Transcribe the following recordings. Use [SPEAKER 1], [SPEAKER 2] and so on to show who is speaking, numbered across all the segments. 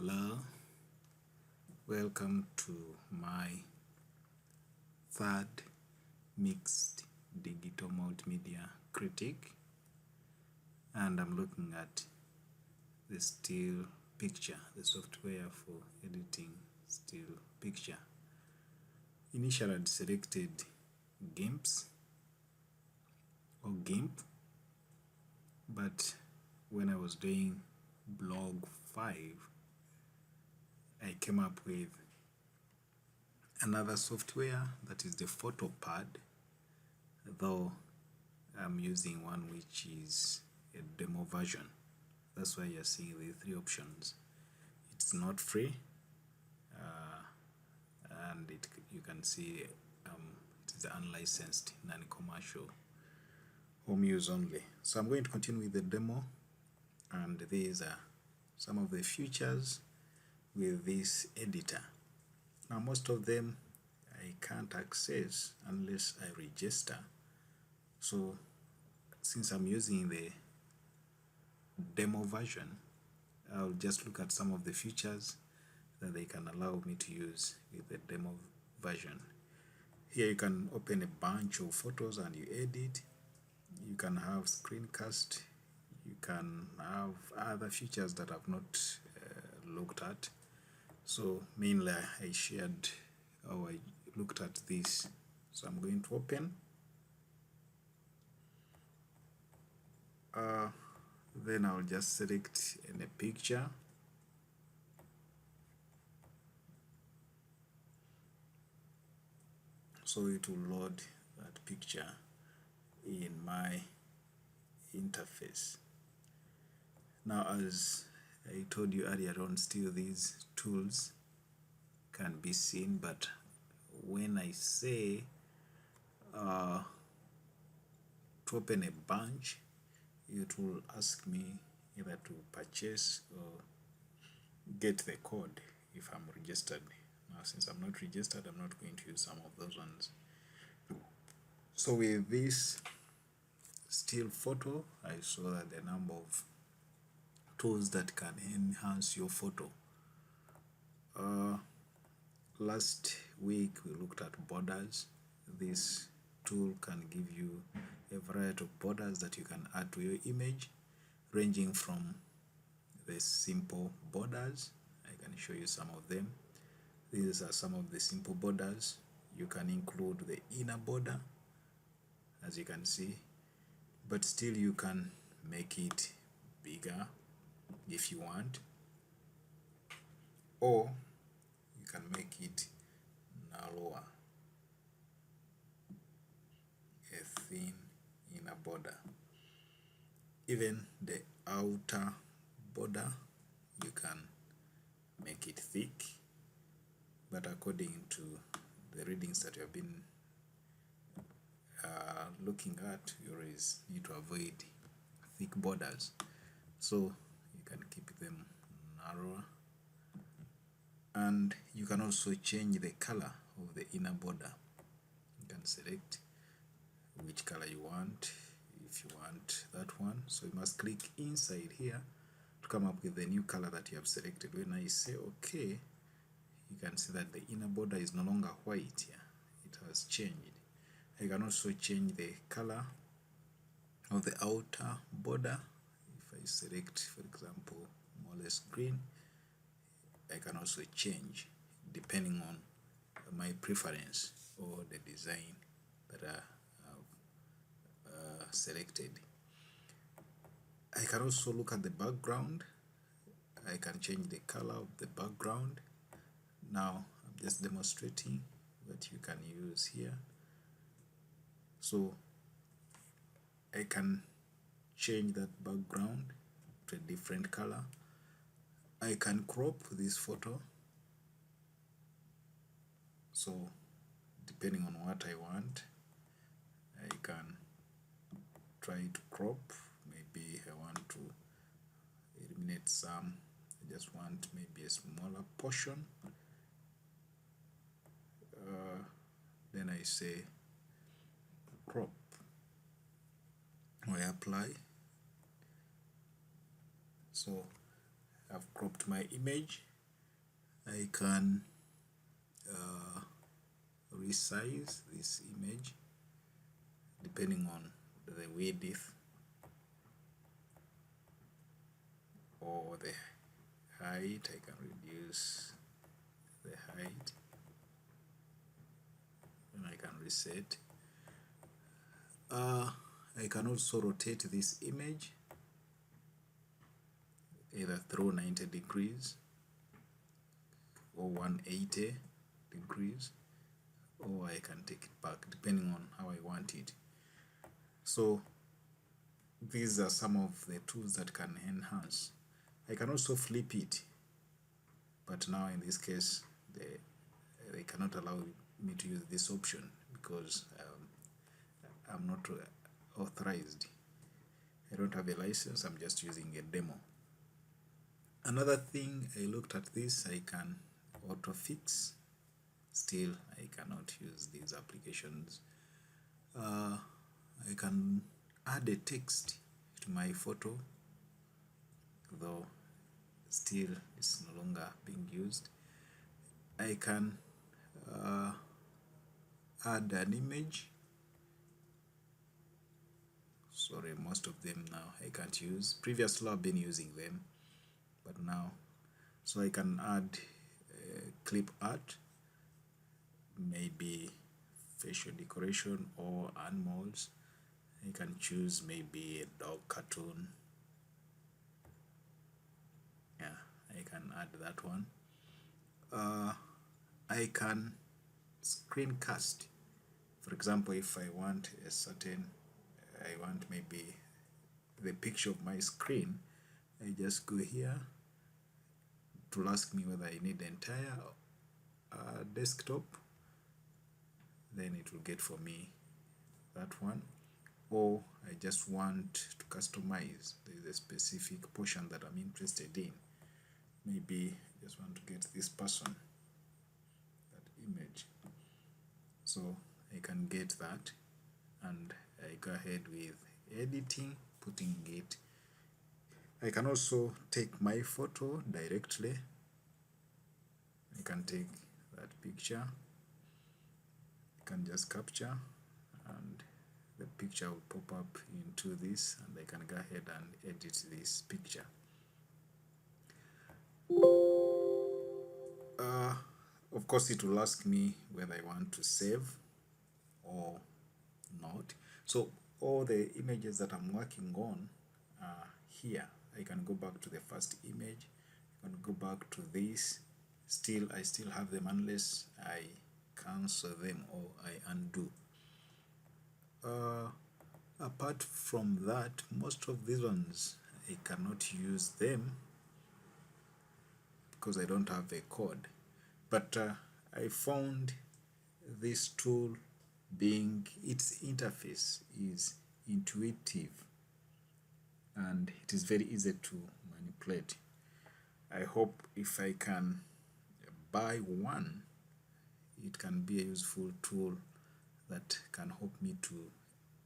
[SPEAKER 1] Hello, welcome to my third mixed digital multimedia critique, and I'm looking at the still picture, the software for editing still picture. Initially I'd selected GIMPs or GIMP, but when I was doing blog 5 I came up with another software that is the PhotoPad, though I'm using one which is a demo version. That's why you're seeing the three options. It's not free, and you can see it is unlicensed, non-commercial, home use only. So I'm going to continue with the demo, and these are some of the features with this editor. Now most of them I can't access unless I register. So since I'm using the demo version, I'll just look at some of the features that they can allow me to use with the demo version. Here you can open a bunch of photos and you edit. You can have screencast. You can have other features that I've not looked at. So mainly I shared how I looked at this. So I'm going to open. Then I'll just select a picture. So it will load that picture in my interface. Now, as I told you earlier on, still these tools can be seen, but when I say to open a bunch, it will ask me either to purchase or get the code if I'm registered. Now since I'm not registered, I'm not going to use some of those ones. So with this still photo, I saw that the number of tools that can enhance your photo. Last week we looked at borders. This tool can give you a variety of borders that you can add to your image, ranging from the simple borders. I can show you some of them. These are some of the simple borders. You can include the inner border, as you can see, but still you can make it bigger if you want, or you can make it narrower, a thin inner border. Even the outer border you can make it thick, but according to the readings that you have been looking at, you always need to avoid thick borders, so you can keep them narrower. And you can also change the color of the inner border. You can select which color you want, if you want that one. So you must click inside here to come up with the new color that you have selected. When I say OK, you can see that the inner border is no longer white here. It has changed. I can also change the color of the outer border. If I select, for example, more or less green, I can also change depending on my preference or the design that I have selected. I can also look at the background. I can change the color of the background. Now I'm just demonstrating what you can use here. So I can change that background to a different color. I can crop this photo, so depending on what I want, I can try to crop. Maybe I want to eliminate some, I just want maybe a smaller portion. Then I say crop, I apply. So I've cropped my image. I can resize this image depending on the width or the height. I can reduce the height and I can reset. I can also rotate this image either through 90 degrees or 180 degrees, or I can take it back depending on how I want it. So these are some of the tools that can enhance. I can also flip it, but now in this case they cannot allow me to use this option because I'm not authorized. I don't have a license, I'm just using a demo. Another thing, I looked at this, I can auto fix. Still, I cannot use these applications. I can add a text to my photo, though still it's no longer being used. I can add an image. Sorry, most of them now I can't use. Previously I've been using them, but now, so I can add clip art, maybe facial decoration or animals. I can choose maybe a dog cartoon. Yeah, I can add that one. I can screencast. For example, if I want a certain, I want maybe the picture of my screen, I just go here. It will ask me whether I need the entire desktop, then it will get for me that one, or I just want to customize. There is a specific portion that I'm interested in. Maybe I just want to get this person, that image, so I can get that, and I go ahead with editing, putting it. I can also take my photo directly. I can take that picture, I can just capture, and the picture will pop up into this, and I can go ahead and edit this picture. Of course, it will ask me whether I want to save or not. So all the images that I'm working on are here. I can go back to the first image, I can go back to this. I still have them unless I cancel them or I undo. Apart from that, most of these ones I cannot use them because I don't have a code. But I found this tool being, its interface is intuitive and it is very easy to manipulate. I hope if I can buy one, it can be a useful tool that can help me to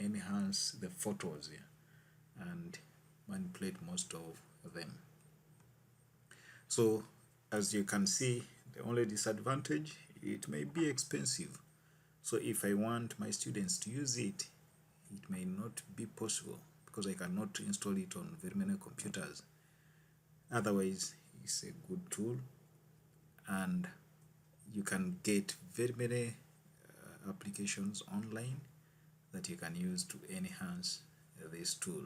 [SPEAKER 1] enhance the photos and manipulate most of them. So as you can see, the only disadvantage, it may be expensive. So if I want my students to use it, it may not be possible because I cannot install it on very many computers. Otherwise, it's a good tool and you can get very many applications online that you can use to enhance this tool.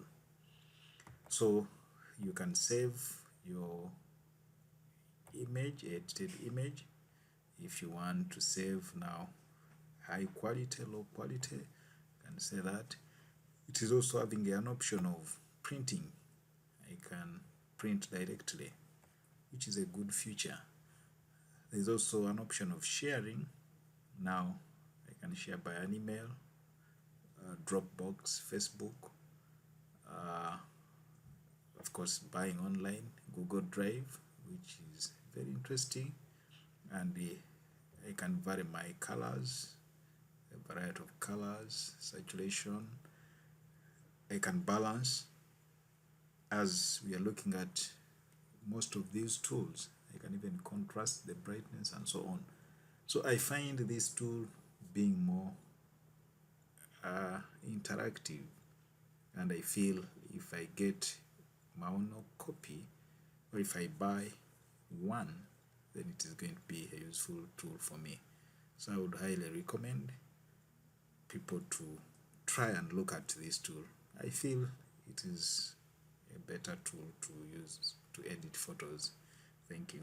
[SPEAKER 1] So you can save your image, edited image. If you want to save now high quality, low quality, you can say that. It is also having an option of printing. I can print directly, which is a good feature. There's also an option of sharing. Now I can share by an email, Dropbox, Facebook, of course buying online, Google Drive, which is very interesting, and I can vary my colors, a variety of colors, saturation. I can balance. As we are looking at most of these tools, I can even contrast the brightness and so on. So I find this tool being more interactive, and I feel if I get my own copy, or if I buy one, then it is going to be a useful tool for me. So I would highly recommend people to try and look at this tool. I feel it is a better tool to use to edit photos. Thank you.